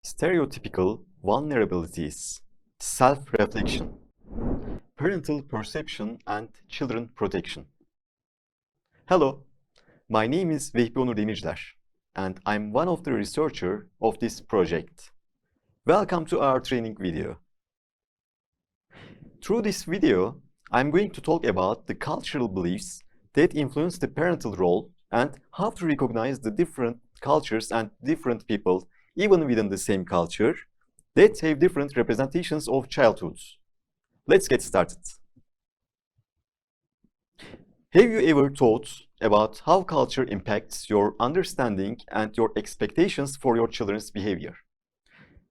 Stereotypical vulnerabilities, self-reflection, parental perception and children protection. Hello, my name is Vehbi Onur Demirciler, and I'm one of the researchers of this project. Welcome to our training video. Through this video, I'm going to talk about the cultural beliefs that influence the parental role and how to recognize the different cultures and different people, even within the same culture, that have different representations of childhood. Let's get started. Have you ever thought about how culture impacts your understanding and your expectations for your children's behavior?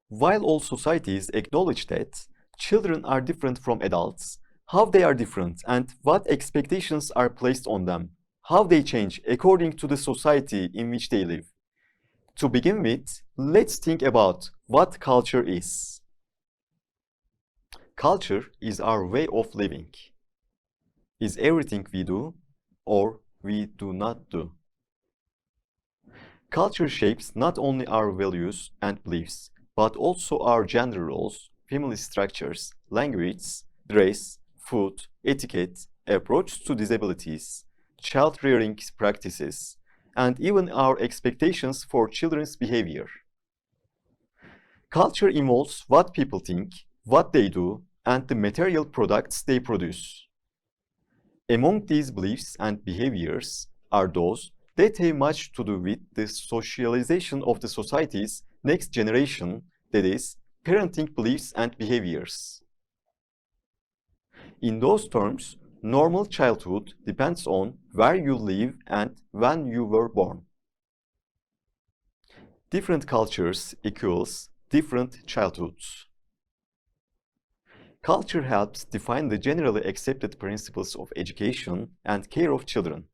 While all societies acknowledge that children are different from adults, how they are different and what expectations are placed on them, how they change according to the society in which they live. To begin with, let's think about what culture is. Culture is our way of living. Is everything we do or we do not do. Culture shapes not only our values and beliefs, but also our gender roles, family structures, language, dress, food, etiquette, approach to disabilities, child rearing practices, and even our expectations for children's behavior. Culture involves what people think, what they do, and the material products they produce. Among these beliefs and behaviors are those that have much to do with the socialization of the society's next generation, that is, parenting beliefs and behaviors. In those terms, normal childhood depends on where you live and when you were born. Different cultures equals different childhoods. Culture helps define the generally accepted principles of education and care of children.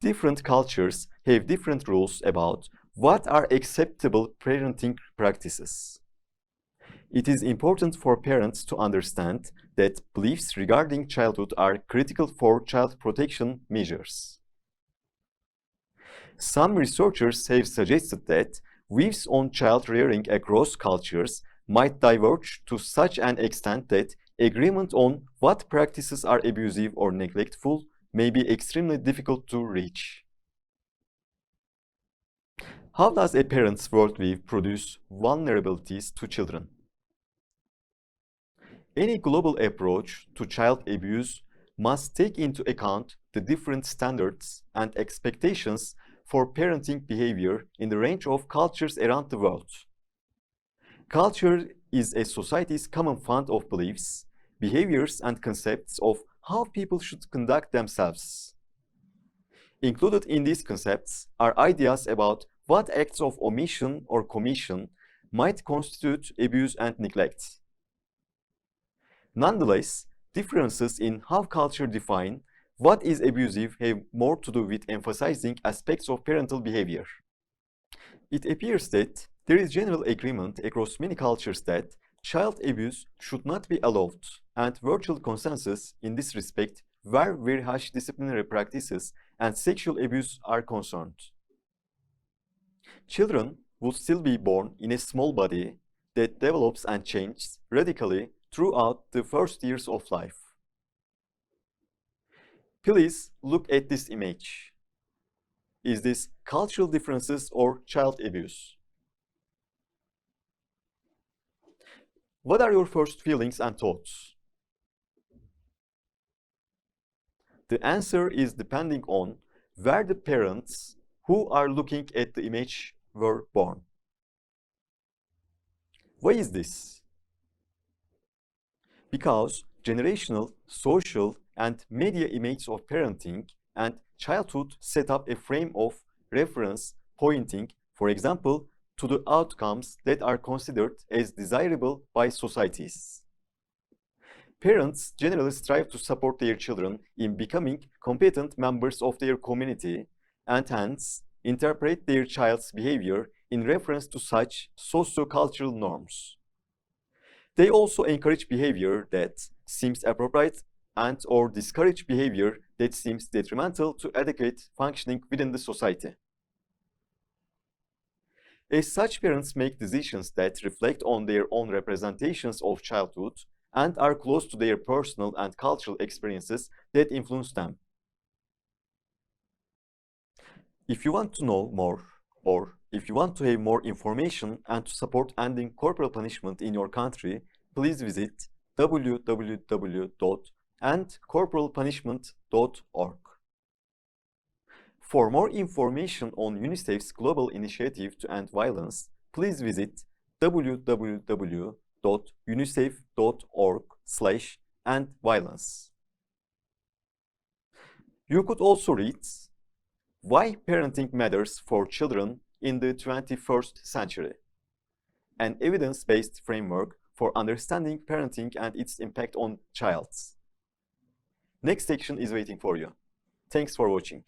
Different cultures have different rules about what are acceptable parenting practices. It is important for parents to understand that beliefs regarding childhood are critical for child protection measures. Some researchers have suggested that views on child rearing across cultures might diverge to such an extent that agreement on what practices are abusive or neglectful may be extremely difficult to reach. How does a parent's worldview produce vulnerabilities to children? Any global approach to child abuse must take into account the different standards and expectations for parenting behavior in the range of cultures around the world. Culture is a society's common fund of beliefs, behaviors, and concepts of how people should conduct themselves. Included in these concepts are ideas about what acts of omission or commission might constitute abuse and neglect. Nonetheless, differences in how culture define what is abusive have more to do with emphasizing aspects of parental behavior. It appears that there is general agreement across many cultures that child abuse should not be allowed, and virtual consensus in this respect where very harsh disciplinary practices and sexual abuse are concerned. Children would still be born in a small body that develops and changes radically throughout the first years of life. Please look at this image. Is this cultural differences or child abuse? What are your first feelings and thoughts? The answer is depending on where the parents who are looking at the image were born. Why is this? Because generational, social, and media images of parenting and childhood set up a frame of reference pointing, for example, to the outcomes that are considered as desirable by societies. Parents generally strive to support their children in becoming competent members of their community and hence interpret their child's behavior in reference to such socio-cultural norms. They also encourage behavior that seems appropriate and/or discourage behavior that seems detrimental to adequate functioning within the society. As such, parents make decisions that reflect on their own representations of childhood and are close to their personal and cultural experiences that influence them. If you want to know more, or if you want to have more information and to support ending corporal punishment in your country, please visit www.endcorporalpunishment.org. For more information on UNICEF's global initiative to end violence, please visit www.unicef.org/endviolence. You could also read Why Parenting Matters for Children in the 21st Century, an evidence-based framework for understanding parenting and its impact on children. Next section is waiting for you. Thanks for watching.